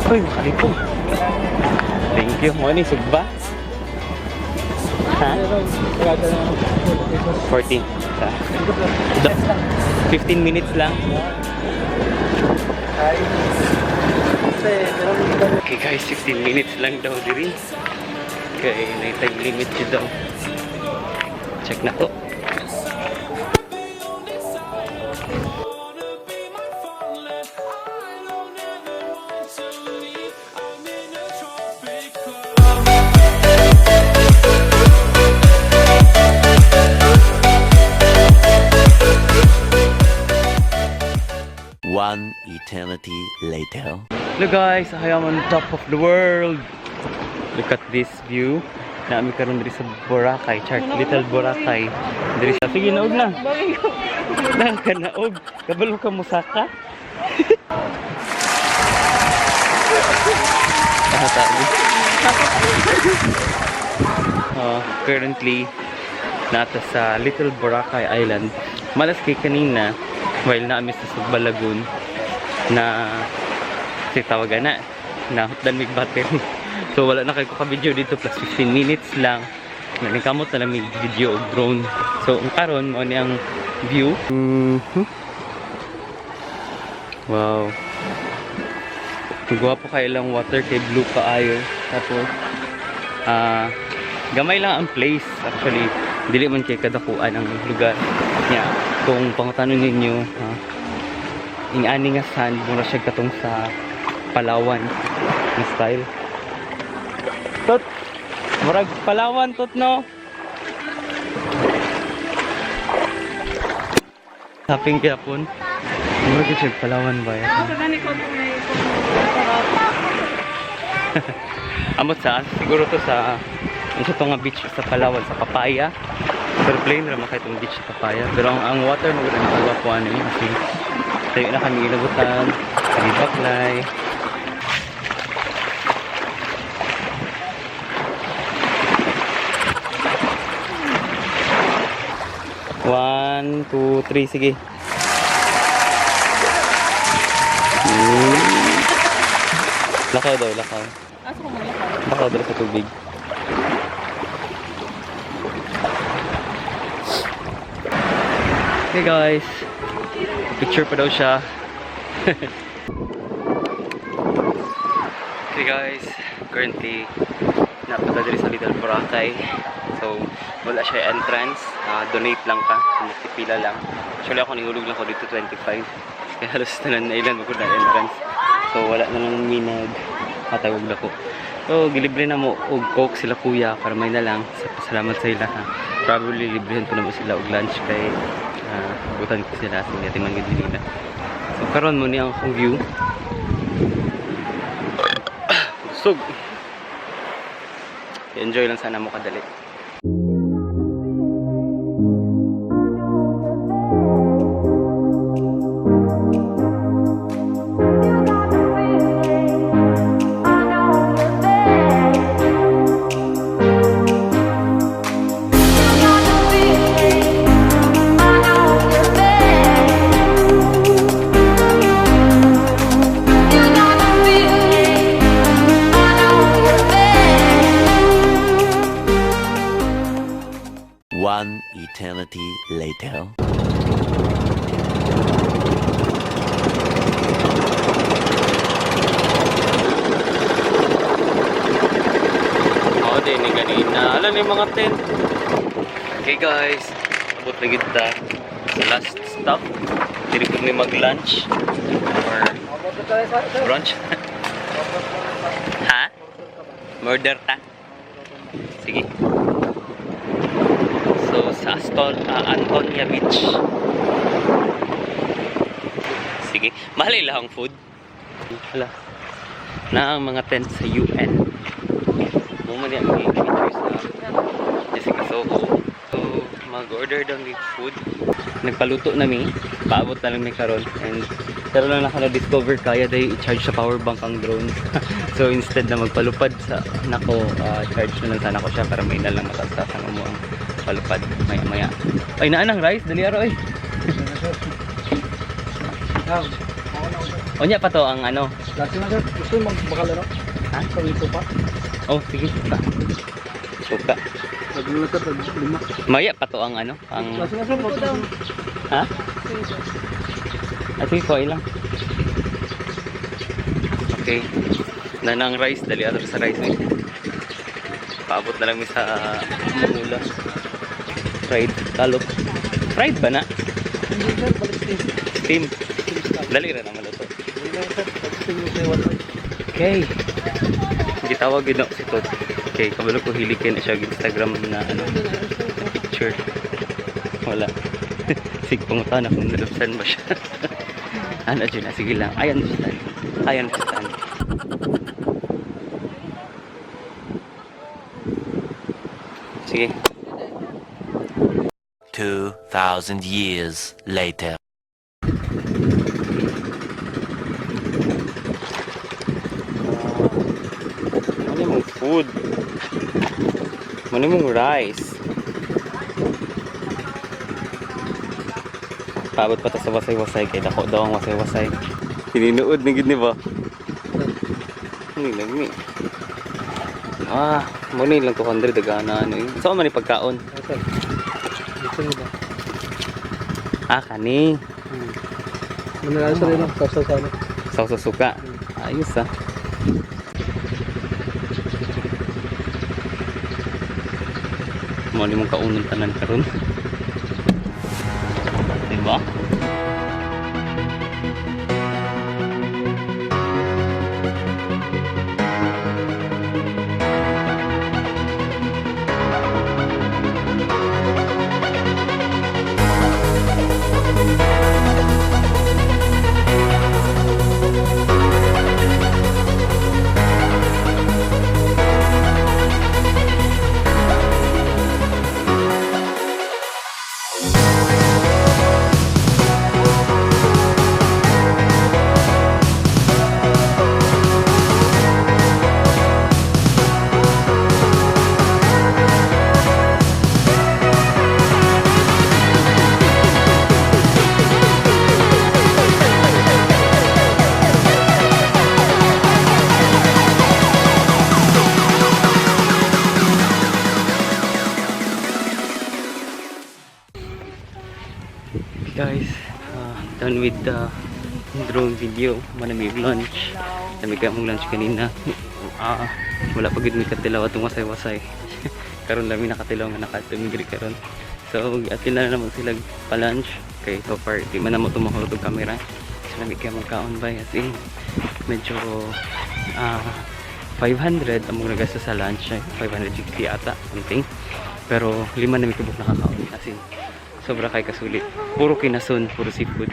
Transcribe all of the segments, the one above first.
Uy, makalipong. Thank you. Mo ni Sugba. Ha? 14. 15 minutes lang. Okay guys, 15 minutes lang daw diri. Okay, may time limit yun daw. Check na to. One eternity later. Hello guys, I am on top of the world. Look at this view. Naami karon diri sa Boracay, Checkt, Little Boracay. Diri sa sige naog na. Nang ka naog. Kabalo ka musaka. Currently nata sa Little Boracay Island. Malas kay kanina while naami sa Sugba Lagoon na si tawagan na hotdan mig battery. So wala na kayo ka-video dito plus 15 minutes lang. Nanikamot na lang may video og drone. So ang karon mo ni ang view. Wow. Gwapo kayo lang water kay blue kaayo. Tapos gamay lang ang place actually. Dili man kay kadakuan ang lugar. Yeah. Kung pangutanon ninyo, ing-ani nga sand, mura siya katong sa Palawan na style. Tot! Murag Palawan, tot no? Saping Japon. Murag siya Palawan ba yan? Amot sa siguro to sa ito nga beach sa Palawan, sa Papaya. Pero plain naman kahit yung beach sa Papaya. Pero ang water mo rin nakagapuan niya kasi tayo na kami ilabutan, kami baklay. One, two, three, sige. Lakaw daw, lakaw. Lakaw daw sa tubig. Hey guys, picture pa daw siya. Okay guys, currently napunta diri sa Little Boracay. So wala siya entrance, donate lang ka, magpipila lang. Actually ako nihulog lang ko dito 25. Kaya halos tanan na ilan magod na entrance. So wala na lang minag matawag na ko. So gilibre na mo og coke sila kuya para may na lang. Salamat sa ila ha. Probably librehan ko na mo sila og lunch kay butan ko sila sa natin manggidili na. So karon mo ni ang akong view. Sug. Enjoy lang sana mo kadali. One eternity later. Din ni ganina. Alam ni mga tent. Okay guys, abot na kita sa last stop. Dili ko ni mag-lunch or brunch. Ha? Murder ta? Sige. So sa Antonia Beach. Sige, mahal lang ang food. Hala. Na ang mga tent sa UN. Mumali ang mga pictures na Jessica Soho. So, mag-order daw ng food. Nagpaluto namin. Paabot na lang may karon. And pero lang naka-discover kaya dahil i-charge sa power bank ang drone. So, instead na magpalupad sa nako, charge na lang sana ko siya para may na lang matasasan mo ang palupad. Maya-maya. Ay, naanang rice. Dali aro eh. O niya pa to ang ano, Lagi na sir, gusto mo maglaro? Ha? Pag-ito pa? Oh, sige, suka. Suka. Naglulot ka, lima. Maya pa to ang ano, ang... Lagi na sir, daw. Ha? Sige, kuha lang. Okay. Nanang rice, dali ato sa rice eh. Paabot na lang mi sa mula. Fried, talop. Fried ba na? Hindi sir, balik Steam. steam. Dali rin naman ito. Hindi na sir, pag-steam yung may wasay. Okay. Gitawag yun ako si Totz. Okay, kabalo ko hilikin na siya Instagram na ano. Sure. Wala. Sigpong tanak kung nalapsan ba siya. Ano dyan na, sige lang. I understand. I understand. Sige. 2,000 years later. Ano mong food? Ano mong rice? Paabot pa ta sa wasay-wasay kay dako daw ang wasay-wasay. Hininuod na gid ni ba? Ni lagi. Muni lang 200 dagana ano. Sa man ni pagkaon? Okay. Gusto niyo ba? Kani. Manala sir yun, sausaw sa ano. Sauce suka. Ayos ah. Muni mong kaunon tanan karon. Diba? Guys, done with the drone video. Manamig lunch. Namig mong lunch kanina. Wala pa gid mi katilaw atong wasay-wasay. Karon lang mi nakatilaw nga nakatumigri karon. So atin na naman sila pa lunch. Okay, so far di man na mo tumahulog og camera. So namig kay magkaon ba as in medyo 500 among nagastos sa lunch. 560 ata something. Pero 5 na mi kubok nakakaon as in sobra kay kasulit. Puro kinason, puro seafood.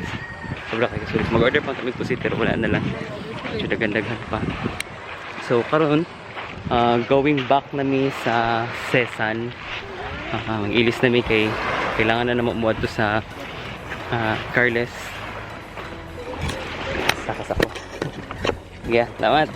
Sobra kay kasulit. Mag-order pa kami pusit pero wala na lang. Medyo dagan-dagan pa. So karon going back nami sa Sesan. Mag-ilis nami kay kailangan na naman umuad to sa Carles. Sakas ako. Yeah, salamat.